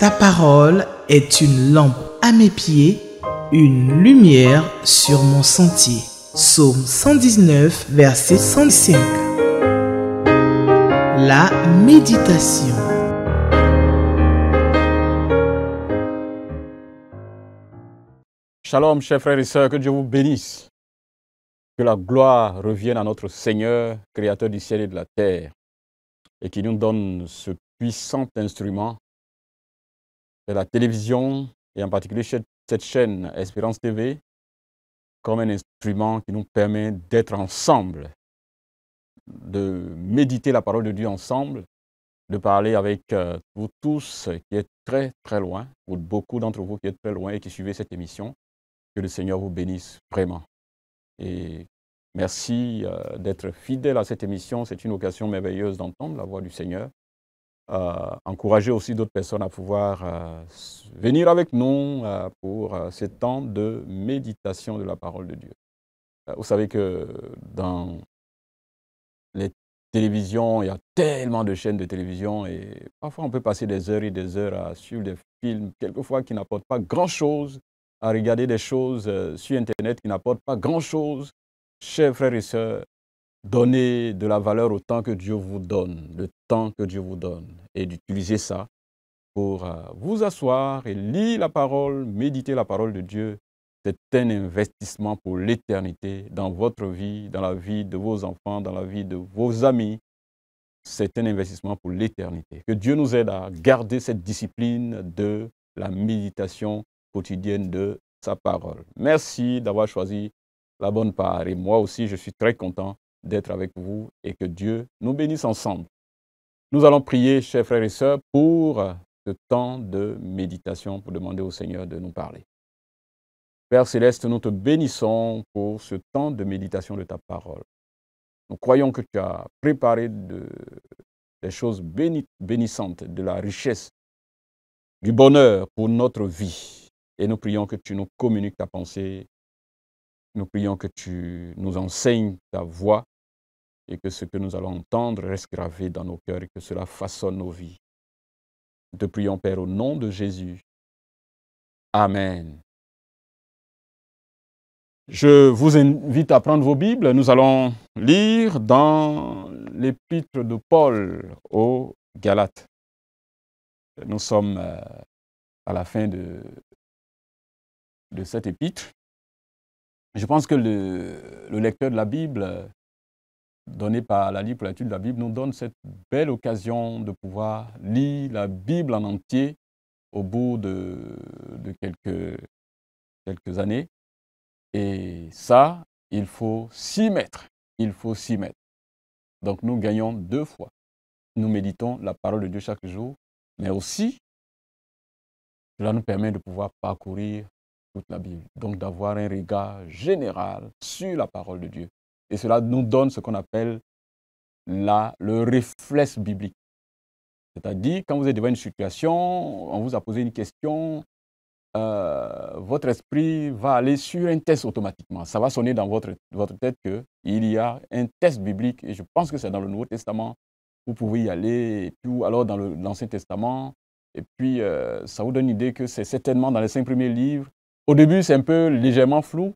Ta parole est une lampe à mes pieds, une lumière sur mon sentier. Psaume 119, verset 105. La méditation. Shalom, chers frères et sœurs, que Dieu vous bénisse. Que la gloire revienne à notre Seigneur, Créateur du ciel et de la terre, et qui nous donne ce puissant instrument de la télévision, et en particulier cette chaîne Espérance TV, comme un instrument qui nous permet d'être ensemble, de méditer la parole de Dieu ensemble, de parler avec vous tous qui êtes très très loin, ou beaucoup d'entre vous qui êtes très loin et qui suivez cette émission. Que le Seigneur vous bénisse vraiment. Et merci d'être fidèle à cette émission. C'est une occasion merveilleuse d'entendre la voix du Seigneur. Encourager aussi d'autres personnes à pouvoir venir avec nous pour ces temps de méditation de la parole de Dieu. Vous savez que dans les télévisions, il y a tellement de chaînes de télévision et parfois on peut passer des heures et des heures à suivre des films, quelquefois qui n'apportent pas grand-chose, à regarder des choses sur Internet qui n'apportent pas grand-chose. Chers frères et sœurs, donnez de la valeur au temps que Dieu vous donne, le temps que Dieu vous donne, et d'utiliser ça pour vous asseoir et lire la parole, méditer la parole de Dieu. C'est un investissement pour l'éternité dans votre vie, dans la vie de vos enfants, dans la vie de vos amis. C'est un investissement pour l'éternité. Que Dieu nous aide à garder cette discipline de la méditation quotidienne de sa parole. Merci d'avoir choisi la bonne part. Et moi aussi, je suis très content d'être avec vous et que Dieu nous bénisse ensemble. Nous allons prier, chers frères et sœurs, pour ce temps de méditation, pour demander au Seigneur de nous parler. Père Céleste, nous te bénissons pour ce temps de méditation de ta parole. Nous croyons que tu as préparé des choses bénissantes, de la richesse, du bonheur pour notre vie. Et nous prions que tu nous communiques ta pensée. Nous prions que tu nous enseignes ta voix et que ce que nous allons entendre reste gravé dans nos cœurs et que cela façonne nos vies. Nous te prions, Père, au nom de Jésus. Amen. Je vous invite à prendre vos Bibles. Nous allons lire dans l'épître de Paul aux Galates. Nous sommes à la fin de cet épître. Je pense que le lecteur de la Bible, donné par la Ligue pour l'étude de la Bible, nous donne cette belle occasion de pouvoir lire la Bible en entier au bout de quelques années. Et ça, il faut s'y mettre. Il faut s'y mettre. Donc nous gagnons deux fois. Nous méditons la parole de Dieu chaque jour, mais aussi, cela nous permet de pouvoir parcourir toute la Bible. Donc d'avoir un regard général sur la parole de Dieu. Et cela nous donne ce qu'on appelle le réflexe biblique. C'est-à-dire, quand vous êtes devant une situation, on vous a posé une question, votre esprit va aller sur un test automatiquement. Ça va sonner dans votre tête qu'il y a un test biblique, et je pense que c'est dans le Nouveau Testament. Vous pouvez y aller, et puis, ou alors dans l'Ancien Testament, et puis ça vous donne une idée que c'est certainement dans les 5 premiers livres. Au début, c'est un peu légèrement flou,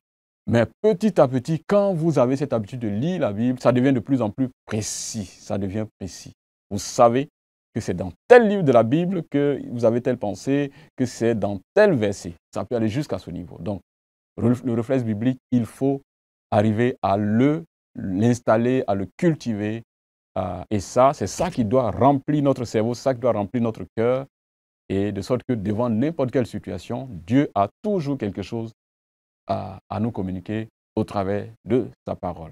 mais petit à petit, quand vous avez cette habitude de lire la Bible, ça devient de plus en plus précis. Ça devient précis. Vous savez que c'est dans tel livre de la Bible que vous avez telle pensée, que c'est dans tel verset. Ça peut aller jusqu'à ce niveau. Donc, le réflexe biblique, il faut arriver à l'installer, à le cultiver. Et ça, c'est ça qui doit remplir notre cerveau, c'est ça qui doit remplir notre cœur. Et de sorte que devant n'importe quelle situation, Dieu a toujours quelque chose à nous communiquer au travers de sa parole.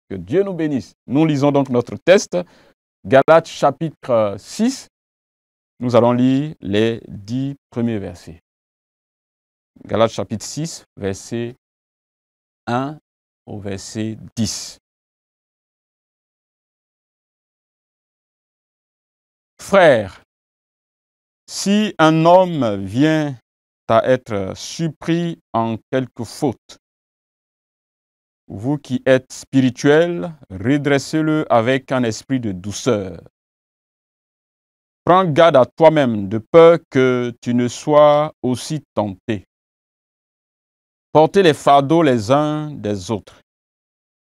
Que Dieu nous bénisse. Nous lisons donc notre texte. Galates chapitre 6, nous allons lire les 10 premiers versets. Galates chapitre 6, verset 1 au verset 10. Frères, si un homme vient à être surpris en quelque faute, vous qui êtes spirituels, redressez-le avec un esprit de douceur. Prends garde à toi-même de peur que tu ne sois aussi tenté. Portez les fardeaux les uns des autres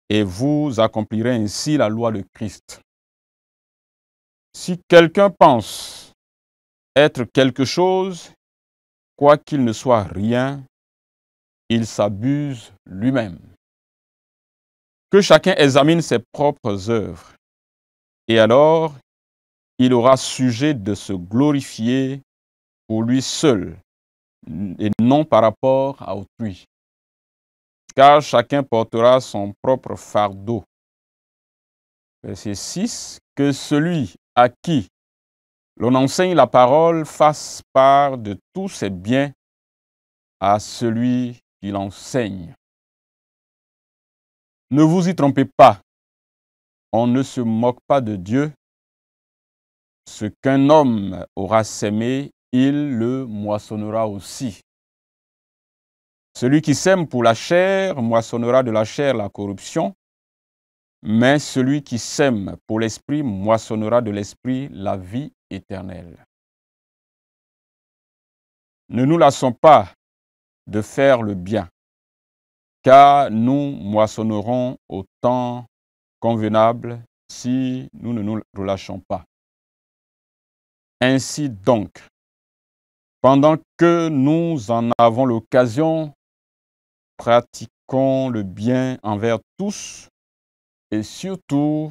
et vous accomplirez ainsi la loi de Christ. Si quelqu'un pense être quelque chose, quoiqu'il ne soit rien, il s'abuse lui-même. Que chacun examine ses propres œuvres, et alors il aura sujet de se glorifier pour lui seul, et non par rapport à autrui. Car chacun portera son propre fardeau. Verset 6, que celui à qui l'on enseigne la parole fasse part de tous ses biens à celui qui l'enseigne. Ne vous y trompez pas, on ne se moque pas de Dieu. Ce qu'un homme aura sémé, il le moissonnera aussi. Celui qui sème pour la chair moissonnera de la chair la corruption, mais celui qui sème pour l'esprit moissonnera de l'esprit la vie éternelle. Ne nous lassons pas de faire le bien, car nous moissonnerons au temps convenable si nous ne nous relâchons pas. Ainsi donc, pendant que nous en avons l'occasion, pratiquons le bien envers tous et surtout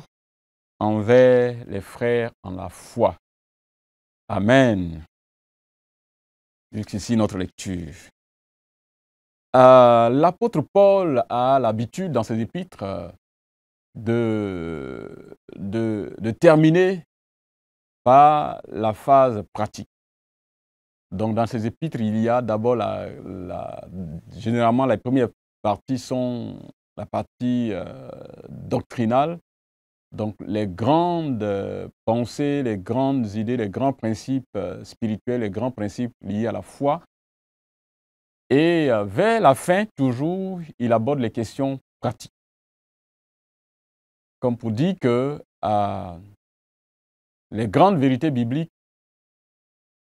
envers les frères en la foi. Amen. Jusqu'ici notre lecture. L'apôtre Paul a l'habitude dans ses épîtres de terminer par la phase pratique. Donc dans ces épîtres, il y a d'abord généralement les premières parties sont la partie doctrinale, donc les grandes pensées, les grandes idées, les grands principes spirituels, les grands principes liés à la foi. Et vers la fin, toujours, il aborde les questions pratiques. Comme pour dire que les grandes vérités bibliques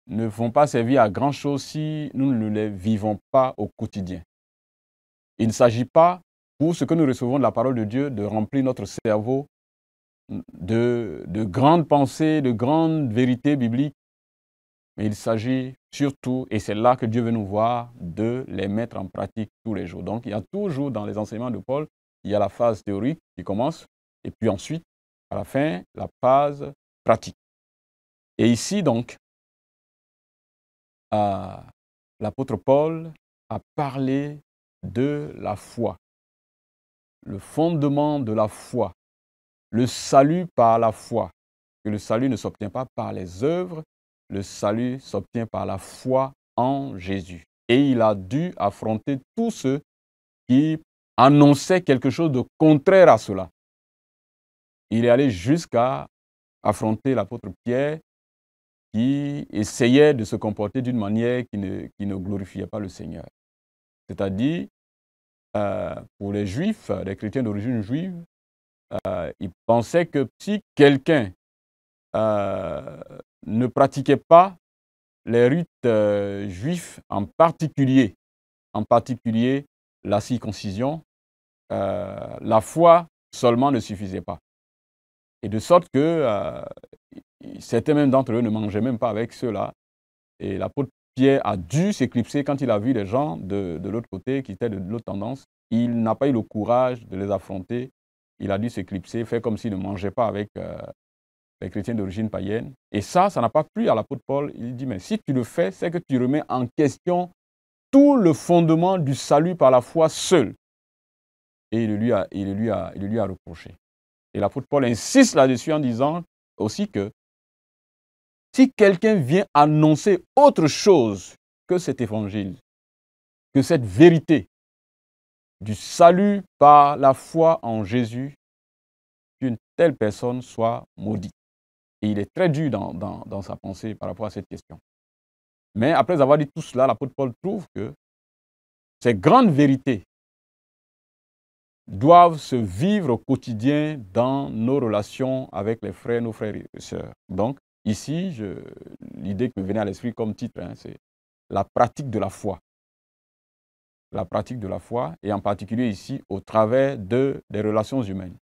ne vont pas servir à grand-chose si nous ne les vivons pas au quotidien. Il ne s'agit pas, pour ce que nous recevons de la parole de Dieu, de remplir notre cerveau de grandes pensées, de grandes vérités bibliques, mais il s'agit surtout, et c'est là que Dieu veut nous voir, de les mettre en pratique tous les jours. Donc il y a toujours dans les enseignements de Paul, il y a la phase théorique qui commence, et puis ensuite, à la fin, la phase pratique. Et ici donc, l'apôtre Paul a parlé de la foi, le fondement de la foi, le salut par la foi, que le salut ne s'obtient pas par les œuvres, le salut s'obtient par la foi en Jésus. Et il a dû affronter tous ceux qui annonçaient quelque chose de contraire à cela. Il est allé jusqu'à affronter l'apôtre Pierre qui essayait de se comporter d'une manière qui ne glorifiait pas le Seigneur. C'est-à-dire, pour les Juifs, les chrétiens d'origine juive, ils pensaient que si quelqu'un ne pratiquait pas les rites juifs, en particulier la circoncision, la foi seulement ne suffisait pas. Et de sorte que certains même d'entre eux ne mangeaient même pas avec ceux-là. Et l'apôtre Pierre a dû s'éclipser quand il a vu les gens de l'autre côté, qui étaient de l'autre tendance. Il n'a pas eu le courage de les affronter. Il a dû s'éclipser, faire comme s'il ne mangeait pas avec les chrétiens d'origine païenne. Et ça n'a pas plu à l'apôtre Paul. Il dit, mais si tu le fais, c'est que tu remets en question tout le fondement du salut par la foi seul. Et il lui a reproché. Et l'apôtre Paul insiste là-dessus en disant aussi que si quelqu'un vient annoncer autre chose que cet évangile, que cette vérité du salut par la foi en Jésus, qu'une telle personne soit maudite. Et il est très dur dans sa pensée par rapport à cette question. Mais après avoir dit tout cela, l'apôtre Paul trouve que ces grandes vérités doivent se vivre au quotidien dans nos relations avec les frères, nos frères et sœurs. Donc, ici, l'idée qui me venait à l'esprit comme titre, hein, c'est la pratique de la foi. La pratique de la foi, et en particulier ici, au travers des relations humaines.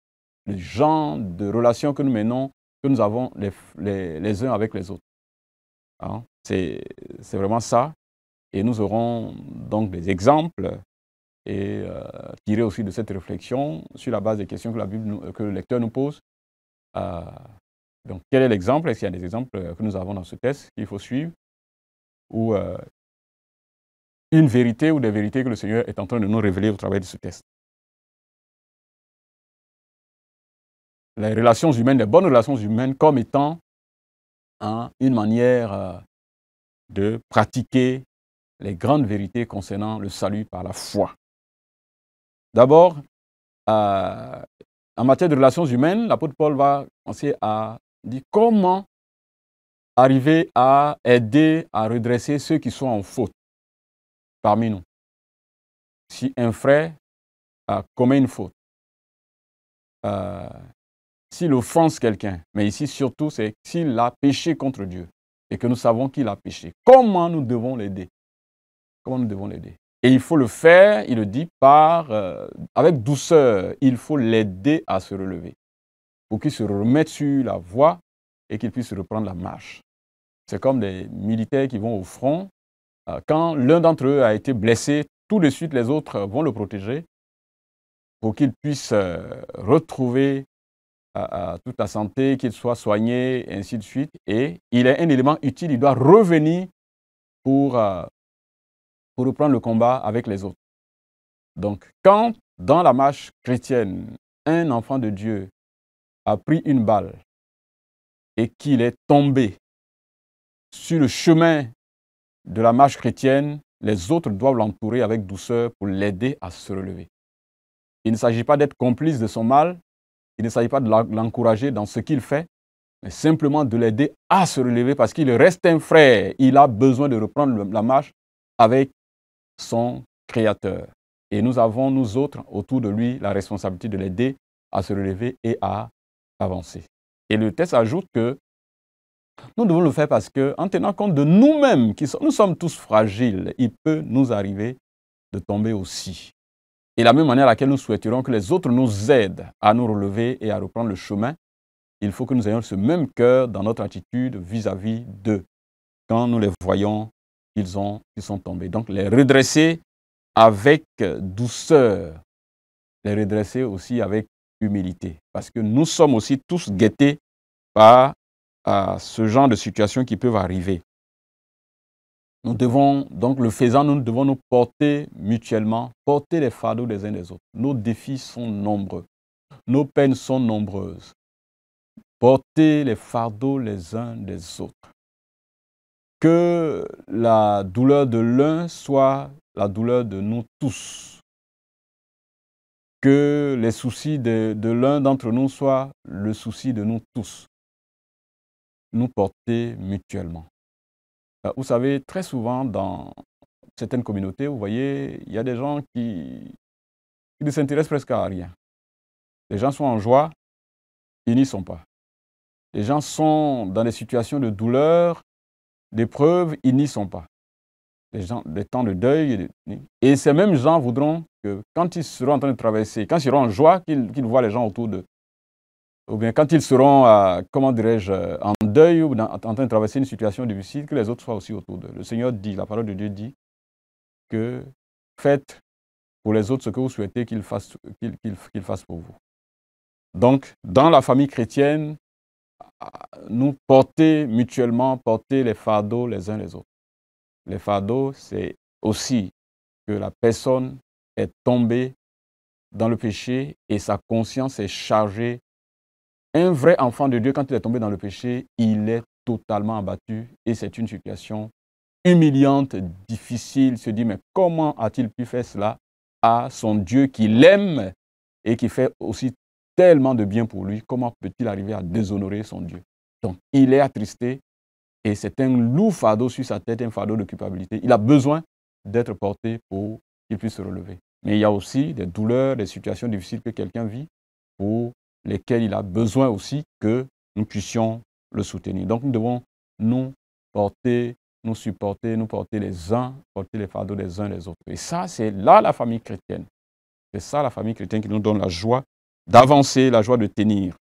Le genre de relations que nous menons, que nous avons les uns avec les autres. Hein? C'est vraiment ça. Et nous aurons donc des exemples et tirés aussi de cette réflexion sur la base des questions que que le lecteur nous pose. Donc, quel est l'exemple? Est-ce qu'il y a des exemples que nous avons dans ce texte qu'il faut suivre? Ou une vérité ou des vérités que le Seigneur est en train de nous révéler au travers de ce texte? Les relations humaines, les bonnes relations humaines comme étant une manière de pratiquer les grandes vérités concernant le salut par la foi. D'abord, en matière de relations humaines, l'apôtre Paul va commencer à dire comment arriver à aider à redresser ceux qui sont en faute parmi nous. Si un frère commet une faute, s'il offense quelqu'un, mais ici surtout c'est s'il a péché contre Dieu et que nous savons qu'il a péché, comment nous devons l'aider? Comment nous devons l'aider? Et il faut le faire, il le dit, avec douceur. Il faut l'aider à se relever pour qu'il se remette sur la voie et qu'il puisse reprendre la marche. C'est comme des militaires qui vont au front. Quand l'un d'entre eux a été blessé, tout de suite les autres vont le protéger pour qu'il puisse retrouver toute la santé, qu'il soit soigné, et ainsi de suite. Et il est un élément utile, il doit revenir pour reprendre le combat avec les autres. Donc, quand dans la marche chrétienne, un enfant de Dieu a pris une balle et qu'il est tombé sur le chemin de la marche chrétienne, les autres doivent l'entourer avec douceur pour l'aider à se relever. Il ne s'agit pas d'être complice de son mal, il ne s'agit pas de l'encourager dans ce qu'il fait, mais simplement de l'aider à se relever parce qu'il reste un frère. Il a besoin de reprendre la marche avec son Créateur. Et nous avons, nous autres, autour de lui, la responsabilité de l'aider à se relever et à avancer. Et le texte ajoute que nous devons le faire parce qu'en tenant compte de nous-mêmes, nous sommes tous fragiles, il peut nous arriver de tomber aussi. Et la même manière à laquelle nous souhaiterions que les autres nous aident à nous relever et à reprendre le chemin, il faut que nous ayons ce même cœur dans notre attitude vis-à-vis d'eux, quand nous les voyons qu'ils sont tombés. Donc les redresser avec douceur, les redresser aussi avec humilité, parce que nous sommes aussi tous guettés par ce genre de situations qui peuvent arriver. Nous devons, donc le faisant, nous devons nous porter mutuellement, porter les fardeaux des uns des autres. Nos défis sont nombreux, nos peines sont nombreuses. Porter les fardeaux les uns des autres. Que la douleur de l'un soit la douleur de nous tous. Que les soucis de l'un d'entre nous soient le souci de nous tous. Nous porter mutuellement. Vous savez, très souvent dans certaines communautés, vous voyez, il y a des gens qui ne s'intéressent presque à rien. Les gens sont en joie, ils n'y sont pas. Les gens sont dans des situations de douleur, d'épreuve, ils n'y sont pas. Des temps de deuil. Et ces mêmes gens voudront que quand ils seront en train de traverser, quand ils seront en joie, qu'ils voient les gens autour d'eux. Ou bien quand ils seront, comment dirais-je, en deuil ou en train de traverser une situation difficile, que les autres soient aussi autour d'eux. Le Seigneur dit, la parole de Dieu dit que faites pour les autres ce que vous souhaitez qu'ils fassent pour vous. Donc, dans la famille chrétienne, nous porter mutuellement, porter les fardeaux les uns les autres. Les fardeaux, c'est aussi que la personne est tombée dans le péché et sa conscience est chargée. Un vrai enfant de Dieu, quand il est tombé dans le péché, il est totalement abattu et c'est une situation humiliante, difficile. Il se dit, mais comment a-t-il pu faire cela à son Dieu qui l'aime et qui fait aussi tellement de bien pour lui? Comment peut-il arriver à déshonorer son Dieu? Donc, il est attristé et c'est un lourd fardeau sur sa tête, un fardeau de culpabilité. Il a besoin d'être porté pour qu'il puisse se relever. Mais il y a aussi des douleurs, des situations difficiles que quelqu'un vit pour lesquelles il a besoin aussi que nous puissions le soutenir. Donc, nous devons nous porter, nous supporter, nous porter les uns, porter les fardeaux des uns les autres. Et ça, c'est là la famille chrétienne. C'est ça la famille chrétienne qui nous donne la joie d'avancer, la joie de tenir.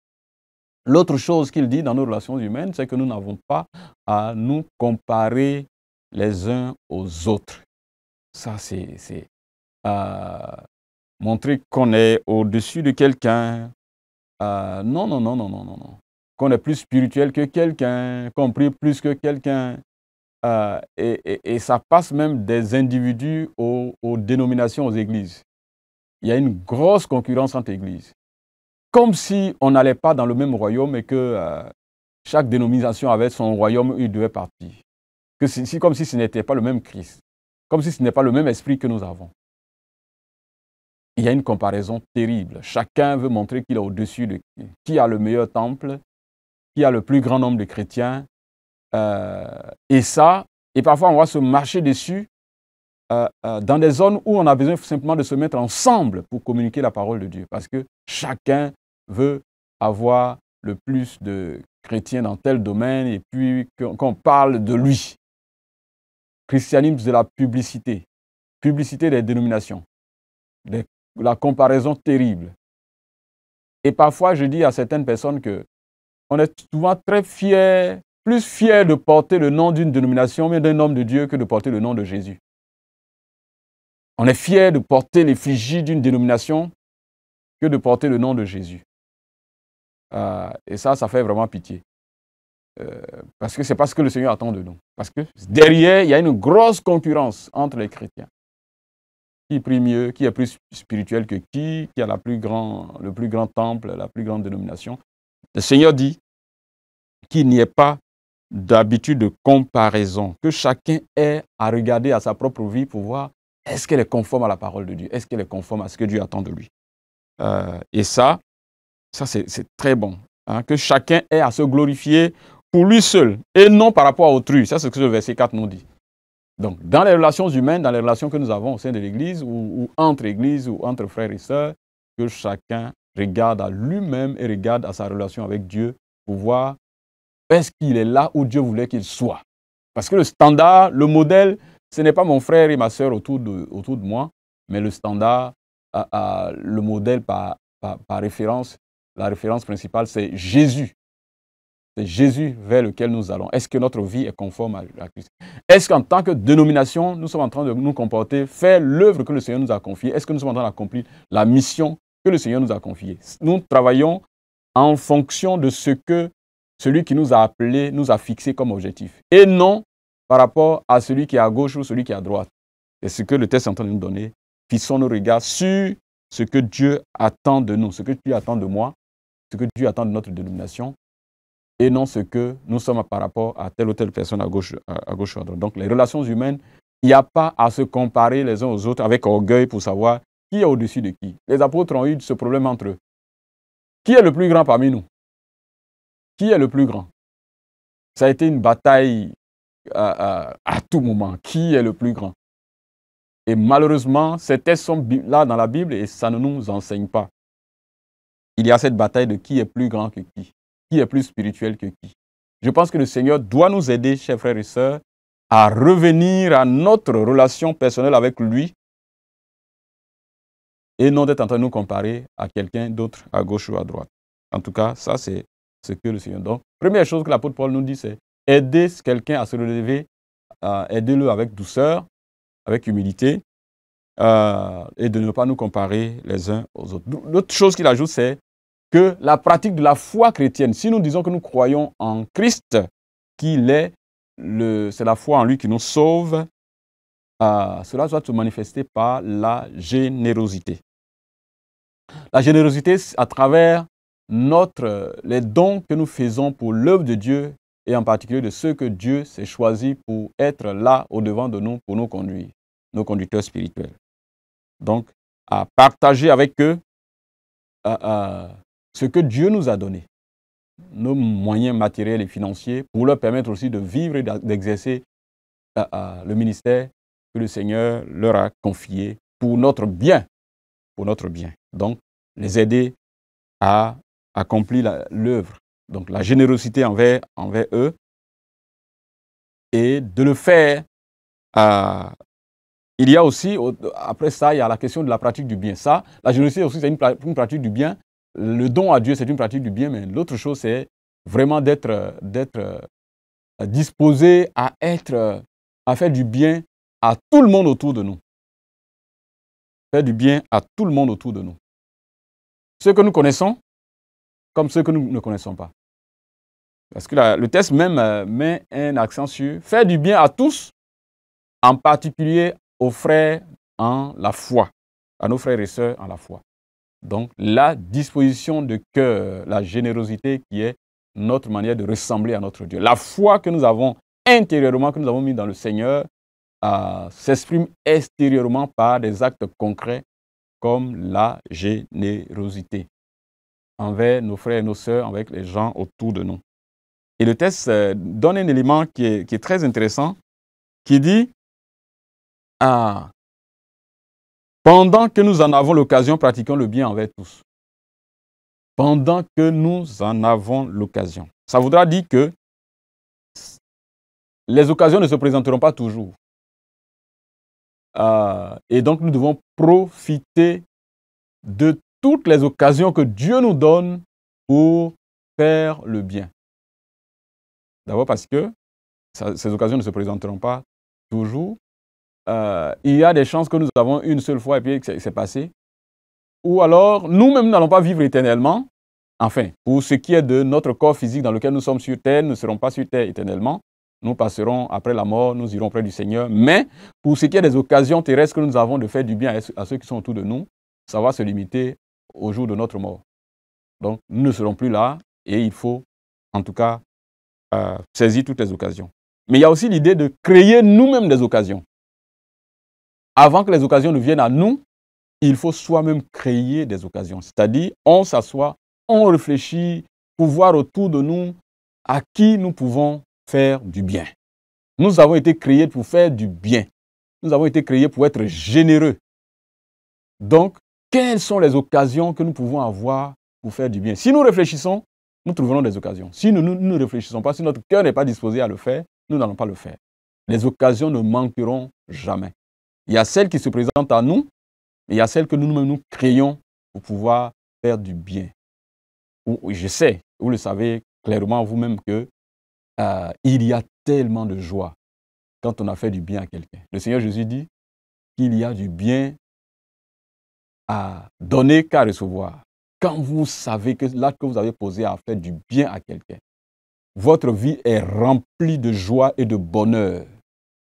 L'autre chose qu'il dit dans nos relations humaines, c'est que nous n'avons pas à nous comparer les uns aux autres. Ça, c'est montrer qu'on est au-dessus de quelqu'un. Non. Qu'on est plus spirituel que quelqu'un, qu'on prie plus que quelqu'un. Et ça passe même des individus aux dénominations, aux églises. Il y a une grosse concurrence entre églises. Comme si on n'allait pas dans le même royaume et que chaque dénomination avait son royaume où il devait partir. Comme si ce n'était pas le même Christ. Comme si ce n'est pas le même esprit que nous avons. Il y a une comparaison terrible. Chacun veut montrer qu'il est au-dessus de qui a le meilleur temple, qui a le plus grand nombre de chrétiens. Et parfois on va se marcher dessus dans des zones où on a besoin simplement de se mettre ensemble pour communiquer la parole de Dieu. Parce que chacun veut avoir le plus de chrétiens dans tel domaine et puis qu'on parle de lui. Christianisme de la publicité. Publicité des dénominations. La comparaison terrible. Et parfois, je dis à certaines personnes qu'on est souvent très fiers, plus fiers de porter le nom d'une dénomination, mais d'un homme de Dieu que de porter le nom de Jésus. On est fiers de porter l'effigie d'une dénomination que de porter le nom de Jésus. Et ça fait vraiment pitié. Parce que ce n'est pas ce que le Seigneur attend de nous. Parce que derrière, il y a une grosse concurrence entre les chrétiens. Qui prie mieux, qui est plus spirituel que qui a le plus grand temple, la plus grande dénomination. Le Seigneur dit qu'il n'y ait pas d'habitude de comparaison, que chacun ait à regarder à sa propre vie pour voir est-ce qu'elle est conforme à la parole de Dieu, est-ce qu'elle est conforme à ce que Dieu attend de lui. Et ça c'est très bon, hein, que chacun ait à se glorifier pour lui seul et non par rapport à autrui. Ça, c'est ce que le verset 4 nous dit. Donc, dans les relations humaines, dans les relations que nous avons au sein de l'Église ou entre églises ou entre frères et sœurs, que chacun regarde à lui-même et regarde à sa relation avec Dieu pour voir est-ce qu'il est là où Dieu voulait qu'il soit. Parce que le standard, le modèle, ce n'est pas mon frère et ma sœur autour de moi, mais le standard, le modèle par référence, la référence principale, c'est Jésus. C'est Jésus vers lequel nous allons. Est-ce que notre vie est conforme à Christ? Est-ce qu'en tant que dénomination, nous sommes en train de nous comporter, faire l'œuvre que le Seigneur nous a confiée? Est-ce que nous sommes en train d'accomplir la mission que le Seigneur nous a confiée? Nous travaillons en fonction de ce que celui qui nous a appelés nous a fixé comme objectif. Et non par rapport à celui qui est à gauche ou celui qui est à droite. C'est ce que le texte est en train de nous donner. Fixons nos regards sur ce que Dieu attend de nous, ce que Dieu attend de moi, ce que Dieu attend de notre dénomination, et non ce que nous sommes par rapport à telle ou telle personne à gauche ou à droite. Donc, les relations humaines, il n'y a pas à se comparer les uns aux autres avec orgueil pour savoir qui est au-dessus de qui. Les apôtres ont eu ce problème entre eux. Qui est le plus grand parmi nous? Qui est le plus grand? Ça a été une bataille à tout moment. Qui est le plus grand? Et malheureusement, ces textes sont là dans la Bible et ça ne nous enseigne pas. Il y a cette bataille de qui est plus grand que qui est plus spirituel que qui. Je pense que le Seigneur doit nous aider, chers frères et sœurs, à revenir à notre relation personnelle avec lui et non d'être en train de nous comparer à quelqu'un d'autre à gauche ou à droite. En tout cas, ça c'est ce que le Seigneur donne. Première chose que l'apôtre Paul nous dit, c'est aider quelqu'un à se relever, aidez-le avec douceur, avec humilité, et de ne pas nous comparer les uns aux autres. L'autre chose qu'il ajoute, c'est que la pratique de la foi chrétienne, si nous disons que nous croyons en Christ, c'est la foi en lui qui nous sauve, cela doit se manifester par la générosité. La générosité à travers les dons que nous faisons pour l'œuvre de Dieu et en particulier de ceux que Dieu s'est choisi pour être là au-devant de nous, pour nous conduire, nos conducteurs spirituels. Donc, à partager avec eux ce que Dieu nous a donné, nos moyens matériels et financiers, pour leur permettre aussi de vivre et d'exercer le ministère que le Seigneur leur a confié pour notre bien. Pour notre bien. Donc, les aider à accomplir l'œuvre Donc la générosité envers eux, et de le faire. Il y a aussi, après ça, il y a la question de la pratique du bien. Ça, la générosité aussi, c'est une pratique du bien. Le don à Dieu, c'est une pratique du bien, mais l'autre chose, c'est vraiment d'être disposé à faire du bien à tout le monde autour de nous. Faire du bien à tout le monde autour de nous. Ceux que nous connaissons, comme ceux que nous ne connaissons pas. Parce que le texte même met un accent sur faire du bien à tous, en particulier aux frères en la foi, à nos frères et sœurs en la foi. Donc, la disposition de cœur, la générosité qui est notre manière de ressembler à notre Dieu. La foi que nous avons intérieurement, que nous avons mis dans le Seigneur, s'exprime extérieurement par des actes concrets comme la générosité envers nos frères et nos sœurs, avec les gens autour de nous. Et le texte donne un élément qui est très intéressant, qui dit pendant que nous en avons l'occasion, pratiquons le bien envers tous. Pendant que nous en avons l'occasion. Ça voudra dire que les occasions ne se présenteront pas toujours. Et donc, nous devons profiter de toutes les occasions que Dieu nous donne pour faire le bien. D'abord parce que ces occasions ne se présenteront pas toujours. Il y a des chances que nous avons une seule fois et puis que c'est passé. Ou alors, nous-mêmes n'allons pas vivre éternellement. Enfin, pour ce qui est de notre corps physique dans lequel nous sommes sur terre, nous ne serons pas sur terre éternellement. Nous passerons après la mort, nous irons près du Seigneur. Mais pour ce qui est des occasions terrestres que nous avons de faire du bien à ceux qui sont autour de nous, ça va se limiter au jour de notre mort. Donc, nous ne serons plus là et il faut, en tout cas, saisir toutes les occasions. Mais il y a aussi l'idée de créer nous-mêmes des occasions. Avant que les occasions ne viennent à nous, il faut soi-même créer des occasions. C'est-à-dire, on s'assoit, on réfléchit pour voir autour de nous à qui nous pouvons faire du bien. Nous avons été créés pour faire du bien. Nous avons été créés pour être généreux. Donc, quelles sont les occasions que nous pouvons avoir pour faire du bien? Si nous réfléchissons, nous trouverons des occasions. Si nous ne réfléchissons pas, si notre cœur n'est pas disposé à le faire, nous n'allons pas le faire. Les occasions ne manqueront jamais. Il y a celles qui se présentent à nous, et il y a celles que nous-mêmes nous créons pour pouvoir faire du bien. Je sais, vous le savez clairement vous-même que il y a tellement de joie quand on a fait du bien à quelqu'un. Le Seigneur Jésus dit qu'il y a du bien à donner qu'à recevoir. Quand vous savez que l'acte que vous avez posé à faire du bien à quelqu'un, votre vie est remplie de joie et de bonheur,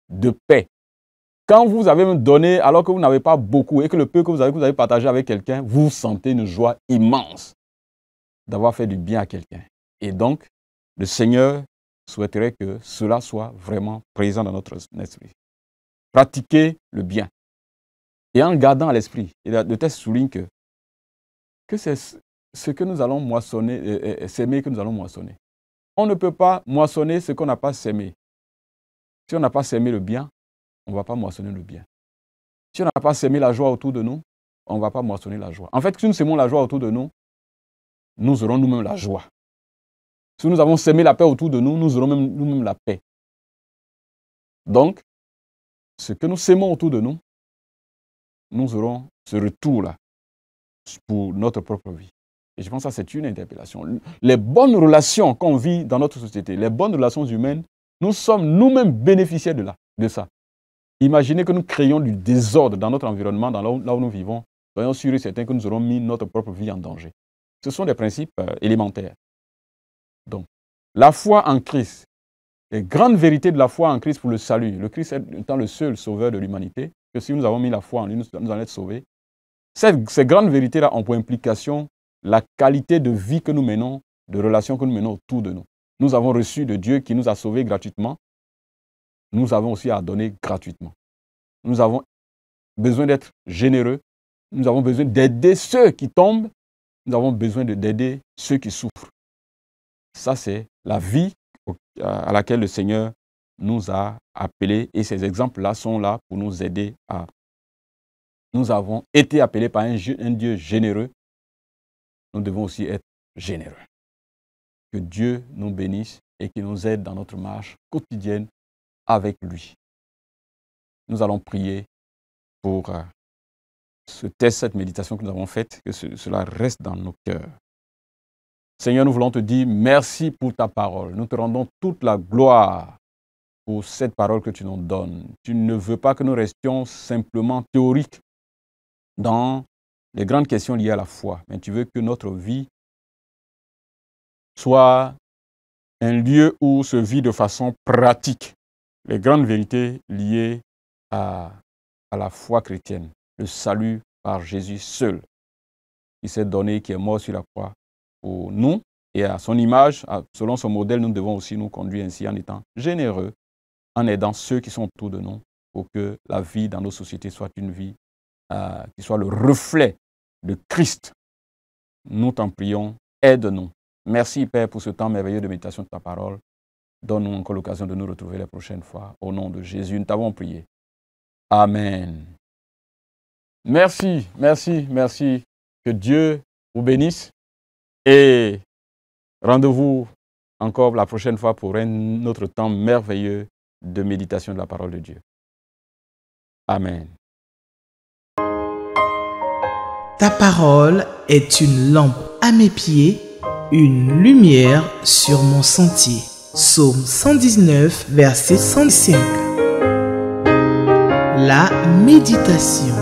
de paix. Quand vous avez donné alors que vous n'avez pas beaucoup et que le peu que vous avez partagé avec quelqu'un, vous sentez une joie immense d'avoir fait du bien à quelqu'un. Et donc, le Seigneur souhaiterait que cela soit vraiment présent dans notre esprit. Pratiquer le bien. Et en gardant à l'esprit, et le texte souligne que c'est ce que nous allons moissonner, s'aimer que nous allons moissonner. On ne peut pas moissonner ce qu'on n'a pas sémé. Si on n'a pas sémé le bien, on ne va pas moissonner le bien. Si on n'a pas sémé la joie autour de nous, on ne va pas moissonner la joie. En fait, si nous sémons la joie autour de nous, nous aurons nous-mêmes la joie. Si nous avons sémé la paix autour de nous, nous aurons nous-mêmes la paix. Donc, ce que nous sémons autour de nous, nous aurons ce retour-là pour notre propre vie. Et je pense que ça, c'est une interpellation. Les bonnes relations qu'on vit dans notre société, les bonnes relations humaines, nous sommes nous-mêmes bénéficiaires de ça. Imaginez que nous créons du désordre dans notre environnement, là où nous vivons. Soyons sûrs et certains que nous aurons mis notre propre vie en danger. Ce sont des principes élémentaires. Donc, la foi en Christ, les grandes vérités de la foi en Christ pour le salut. Le Christ étant le seul sauveur de l'humanité, que si nous avons mis la foi en lui, nous allons être sauvés. Ces grandes vérités-là ont pour implication la qualité de vie que nous menons, de relations que nous menons autour de nous. Nous avons reçu de Dieu qui nous a sauvés gratuitement. Nous avons aussi à donner gratuitement. Nous avons besoin d'être généreux. Nous avons besoin d'aider ceux qui tombent. Nous avons besoin d'aider ceux qui souffrent. Ça, c'est la vie à laquelle le Seigneur nous a appelés. Et ces exemples-là sont là pour nous aider à... Nous avons été appelés par un Dieu généreux. Nous devons aussi être généreux. Que Dieu nous bénisse et qu'il nous aide dans notre marche quotidienne avec lui. Nous allons prier pour cette méditation que nous avons faite, que cela reste dans nos cœurs. Seigneur, nous voulons te dire merci pour ta parole. Nous te rendons toute la gloire pour cette parole que tu nous donnes. Tu ne veux pas que nous restions simplement théoriques dans les grandes questions liées à la foi, mais tu veux que notre vie soit un lieu où se vit de façon pratique les grandes vérités liées à la foi chrétienne, le salut par Jésus seul, qui s'est donné, qui est mort sur la croix pour nous, et à son image, selon son modèle, nous devons aussi nous conduire ainsi en étant généreux, en aidant ceux qui sont autour de nous, pour que la vie dans nos sociétés soit une vie qui soit le reflet de Christ. Nous t'en prions, aide-nous. Merci Père pour ce temps merveilleux de méditation de ta parole. Donne-nous encore l'occasion de nous retrouver la prochaine fois. Au nom de Jésus, nous t'avons prié. Amen. Merci, merci, merci. Que Dieu vous bénisse. Et rendez-vous encore la prochaine fois pour un autre temps merveilleux de méditation de la parole de Dieu. Amen. Ta parole est une lampe à mes pieds, une lumière sur mon sentier. Psaume 119, verset 105. La méditation.